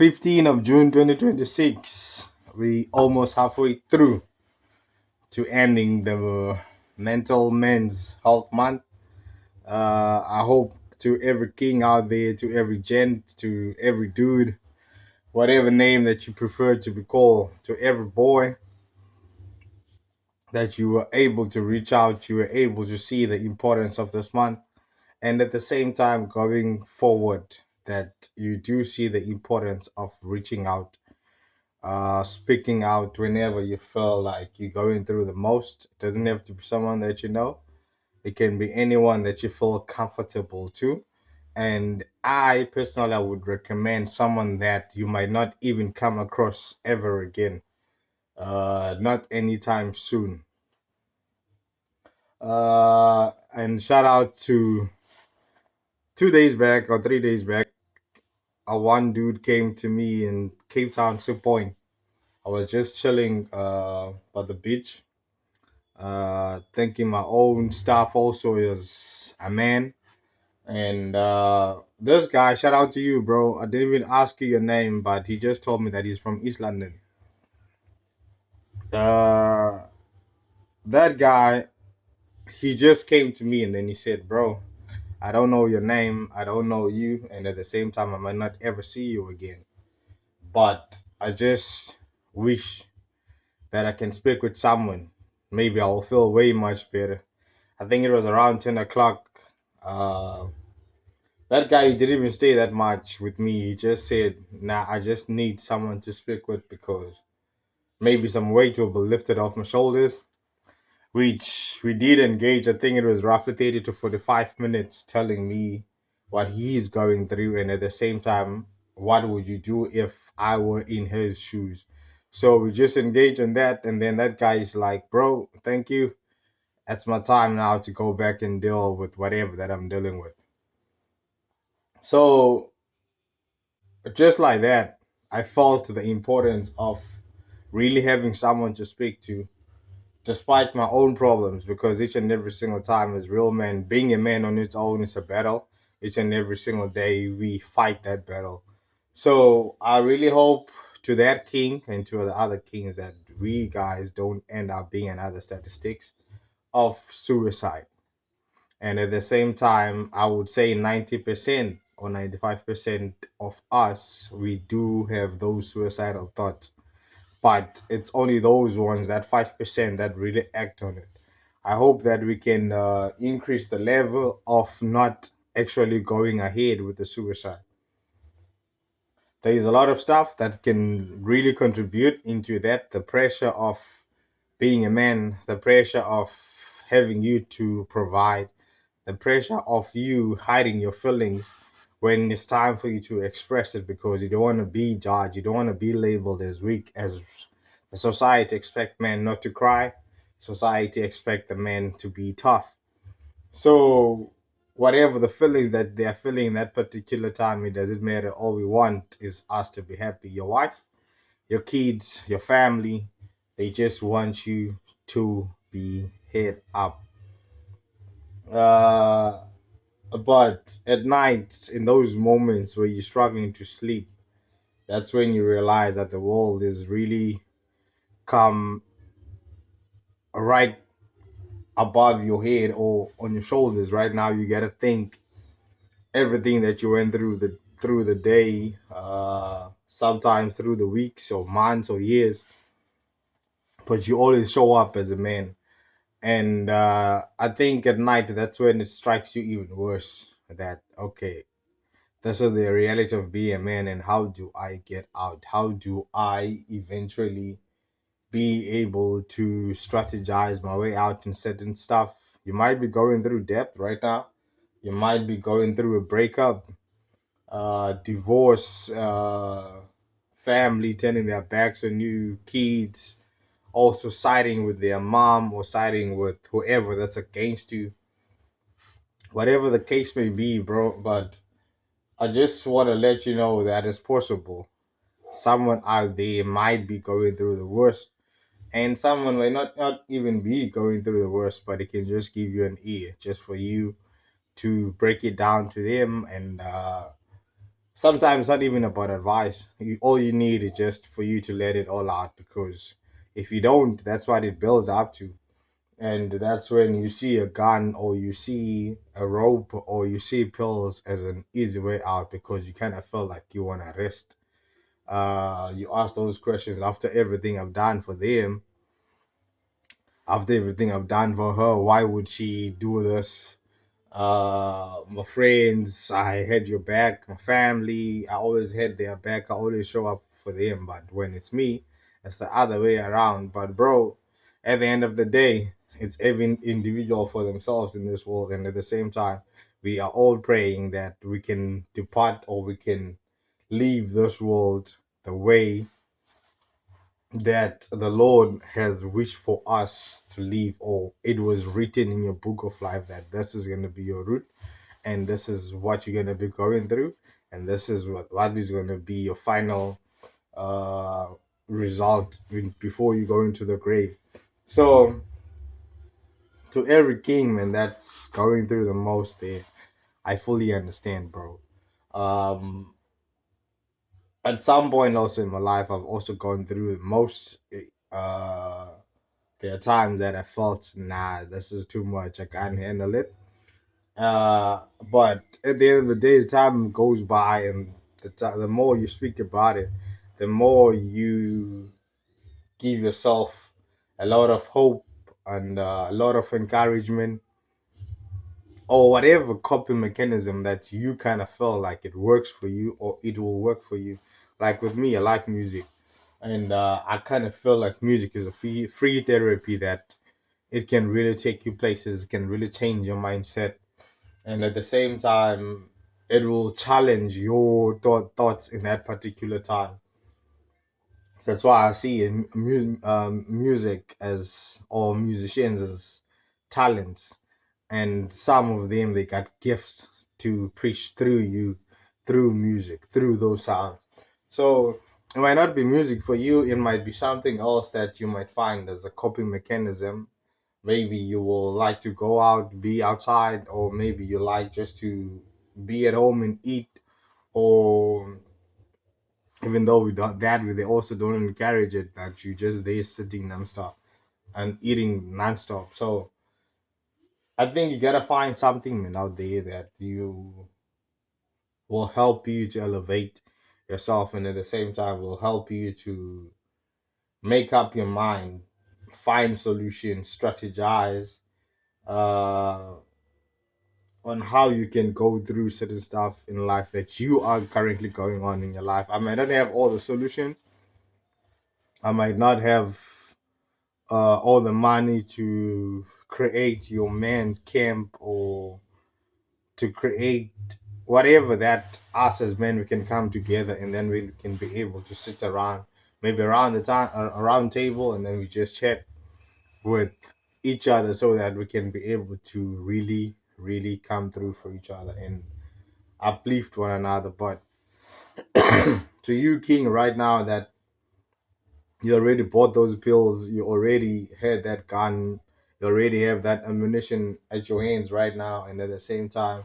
15th of June 2026. We almost halfway through to ending the Mental Men's Health Month. I hope to every king out there, to every gent, to every dude, whatever name that you prefer to be called, to every boy, that you were able to reach out, you were able to see the importance of this month, and at the same time, going forward, that you do see the importance of reaching out, speaking out whenever you feel like you're going through the most. It doesn't have to be someone that you know, it can be anyone that you feel comfortable to. And I personally, I would recommend someone that you might not even come across ever again, not anytime soon. And shout out to 2 days back or 3 days back, a one dude came to me in Cape Town, Sip Point. I was just chilling by the beach, thinking my own stuff also is a man. And this guy, shout out to you, bro. I didn't even ask you your name, but he just told me that he's from East London. Uh, that guy, he just came to me and then he said, bro, I don't know your name, I don't know you, and at the same time, I might not ever see you again. But I just wish that I can speak with someone. Maybe I'll feel way much better. I think it was around 10 o'clock. Uh, that guy he didn't even stay that much with me. He just said, nah, I just need someone to speak with because maybe some weight will be lifted off my shoulders, which we did engage. I think it was roughly 30 to 45 minutes telling me what he's going through. And at the same time, what would you do if I were in his shoes? So we just engaged in that. And then that guy is like, bro, thank you. That's my time now to go back and deal with whatever that I'm dealing with. So just like that, I felt the importance of really having someone to speak to, despite my own problems, because each and every single time as real men, being a man on its own is a battle. Each and every single day we fight that battle. So I really hope to that king and to the other kings that we guys don't end up being another statistics of suicide. And at the same time, I would say 90% or 95% of us, we do have those suicidal thoughts. But it's only those ones, that 5%, that really act on it. I hope that we can increase the level of not actually going ahead with the suicide. There is a lot of stuff that can really contribute into that. The pressure of being a man, the pressure of having you to provide, the pressure of you hiding your feelings when it's time for you to express it because you don't want to be judged, you don't want to be labeled as weak, as the society expect men not to cry, society expect the men to be tough. So whatever the feelings that they're feeling that particular time, it doesn't matter. All we want is us to be happy. Your wife, your kids, your family, they just want you to be head up. Uh, but at night, in those moments where you're struggling to sleep, that's when you realize that the world is really come right above your head or on your shoulders. Right now, you gotta think everything that you went through the day, sometimes through the weeks or months or years, but you always show up as a man. And I think at night, that's when it strikes you even worse. That okay, this is the reality of being a man, and how do I get out? How do I eventually be able to strategize my way out in certain stuff? You might be going through debt right now. You might be going through a breakup, divorce, family turning their backs on you, kids also siding with their mom or siding with whoever that's against you, whatever the case may be, bro. But I just want to let you know that it's possible. Someone out there might be going through the worst, and someone might not even be going through the worst, but it can just give you an ear just for you to break it down to them and sometimes not even about advice. All you need is just for you to let it all out, because if you don't, that's what it builds up to. And that's when you see a gun or you see a rope or you see pills as an easy way out, because you kind of feel like you want to rest. You ask those questions after everything I've done for them, after everything I've done for her. Why would she do this? My friends, I had your back. My family, I always had their back. I always show up for them. But when it's me, it's the other way around. But bro, at the end of the day, it's every individual for themselves in this world. And at the same time, we are all praying that we can depart or we can leave this world the way that the Lord has wished for us to live, or it was written in your book of life that this is going to be your route, and this is what you're going to be going through, and this is what is going to be your final uh, result before you go into the grave. So, to every king, man, that's going through the most there, I fully understand, bro. Um, at some point also in my life, I've also gone through the most. Uh, There are times that I felt, nah, this is too much. I can't handle it. But at the end of the day, as time goes by, and the more you speak about it, the more you give yourself a lot of hope and a lot of encouragement, or whatever coping mechanism that you kind of feel like it works for you or it will work for you. Like with me, I like music, and I kind of feel like music is a free therapy that it can really take you places, it can really change your mindset, and at the same time, it will challenge your thoughts in that particular time. That's why I see music as, or musicians as, talents, and some of them they got gifts to preach through you, through music, through those sounds. So it might not be music for you, it might be something else that you might find as a coping mechanism. Maybe you will like to go out, be outside, or maybe you like just to be at home and eat. Or even though we don't that, they also don't encourage it, that you just there sitting nonstop and eating nonstop. So I think you gotta find something, man, out there that you will help you to elevate yourself, and at the same time will help you to make up your mind, find solutions, strategize. Uh, on how you can go through certain stuff in life that you are currently going on in your life. I might not have all the solutions. I might not have all the money to create your man's camp, or to create whatever that us as men we can come together, and then we can be able to sit around, maybe around the time around table, and then we just chat with each other so that we can be able to really come through for each other and uplift one another. But to you, King, right now that you already bought those pills, you already had that gun, you already have that ammunition at your hands right now, and at the same time,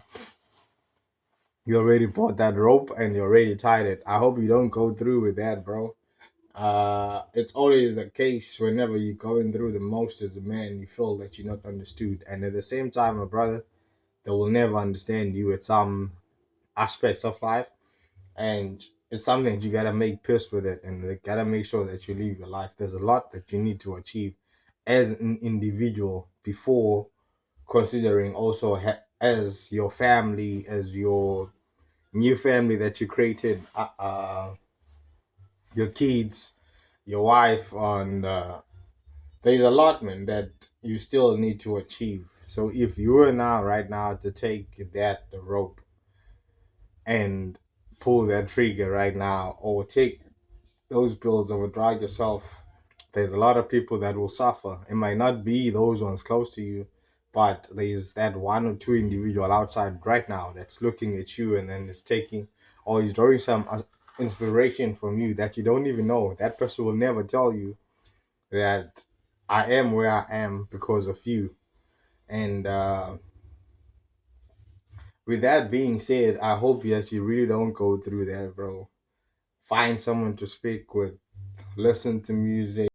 you already bought that rope and you already tied it. I hope you don't go through with that, bro. It's always the case whenever you're going through the most as a man, you feel that you're not understood, and at the same time, my brother, they will never understand you at some aspects of life, and it's something that you gotta make peace with it, and you gotta make sure that you live your life. There's a lot that you need to achieve as an individual before considering also as your family, as your new family that you created, your kids, your wife, and there's a lot, man, that you still need to achieve. So if you were now, right now, to take that rope and pull that trigger right now, or take those bills overdrive yourself, there's a lot of people that will suffer. It might not be those ones close to you, but there's that one or two individual outside right now that's looking at you, and then is taking, or is drawing some inspiration from you that you don't even know. That person will never tell you that I am where I am because of you. And With that being said, I hope that you really don't go through that, bro. Find someone to speak with, listen to music.